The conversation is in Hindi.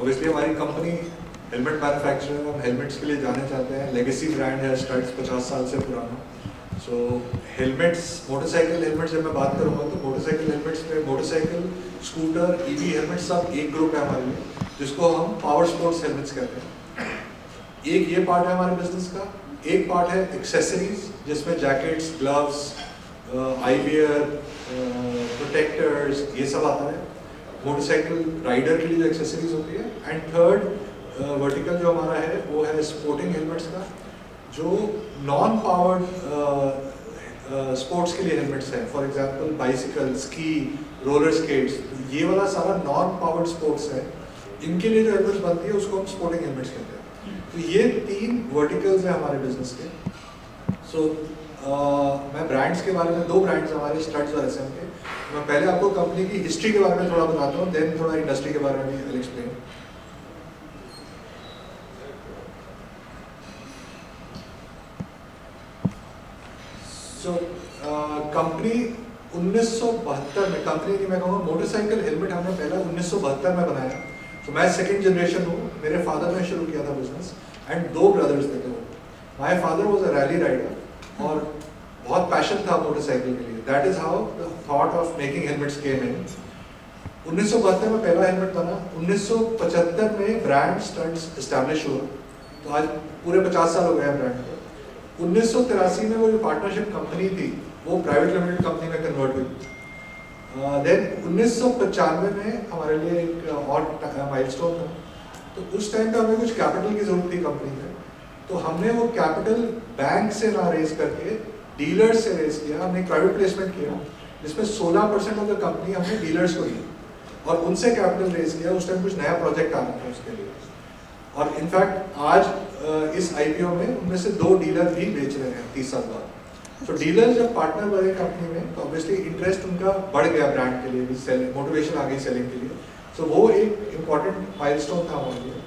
ऑब्वियसली हमारी कंपनी हेलमेट मैन्युफैक्चरर, हम हेलमेट्स के लिए जाने चाहते हैं, लेगेसी ब्रांड है, स्टड्स 50 साल से पुराना। सो हेलमेट्स, मोटरसाइकिल हेलमेट जब मैं बात करूँगा तो मोटरसाइकिल हेलमेट्स में मोटरसाइकिल, स्कूटर, ईवी हेलमेट सब एक ग्रुप है हमारे लिए, जिसको हम पावर स्पोर्ट्स हेलमेट्स कहते हैं। एक ये पार्ट है हमारे बिजनेस का। एक पार्ट है एक्सेसरीज, जिसमें jackets, gloves, I wear, protectors, ये सब आता है मोटरसाइकिल राइडर के लिए जो एक्सेसरीज होती है। एंड थर्ड वर्टिकल जो हमारा है वो है स्पोर्टिंग हेलमेट्स का, जो नॉन पावर्ड स्पोर्ट्स के लिए हेलमेट्स हैं। For example bicycle, ski, roller skates, ये वाला सारा नॉन पावर्ड स्पोर्ट्स है। इनके लिए जो हेलमेट्स बनती है उसको हम स्पोर्टिंग हेलमेट्स कहते हैं। तो ये 3 वर्टिकल्स हैं हमारे बिजनेस के। सो मैं ब्रांड्स के बारे में, 2 ब्रांड्स हमारे, स्टड्स और एसएम के। मैं पहले आपको कंपनी की हिस्ट्री के बारे में थोड़ा बताता हूँ, देन थोड़ा इंडस्ट्री के बारे में भी एक्सप्लेन। सो कंपनी 1972 में, कंपनी की मैं कहूँगा मोटरसाइकिल हेलमेट हमने पहला 1972 में बनाया। तो मैं सेकंड जनरेशन हूँ, मेरे फादर ने शुरू किया था बिजनेस एंड 2 ब्रदर्स थे। My father was a rally rider और बहुत पैशन था मोटरसाइकिल के लिए। That is how the thought of making helmets came in. 1972 में पहला हेलमेट बना, 1975 में ब्रांड स्टड्स एस्टैब्लिश हुआ। तो आज पूरे 50 साल हो गए हैं ब्रांड को। 1983 में वो जो पार्टनरशिप कंपनी थी वो प्राइवेट लिमिटेड कंपनी में कन्वर्ट हुई। देन 1995 में हमारे लिए एक और माइलस्टोन था। तो उस टाइम पे हमें कुछ कैपिटल की जरूरत थी कंपनी में। तो हमने वो कैपिटल बैंक से ना रेज करके डीलर्स से रेज किया। हमने प्राइवेट प्लेसमेंट किया जिसमें 16% ऑफ द कंपनी हमने डीलर्स को दी और उनसे कैपिटल रेज किया। उस टाइम कुछ नया प्रोजेक्ट आ रहा था उसके लिए। और इनफैक्ट आज इस आईपीओ में उनमें से 2 डीलर भी बेच रहे हैं 30 साल बाद। तो डीलर जब पार्टनर बने कंपनी में तो ऑब्वियसली इंटरेस्ट उनका बढ़ गया ब्रांड के लिए भी, मोटिवेशन आ गई सेलिंग के लिए। सो वो एक इम्पॉर्टेंट माइलस्टोन था हमारे लिए।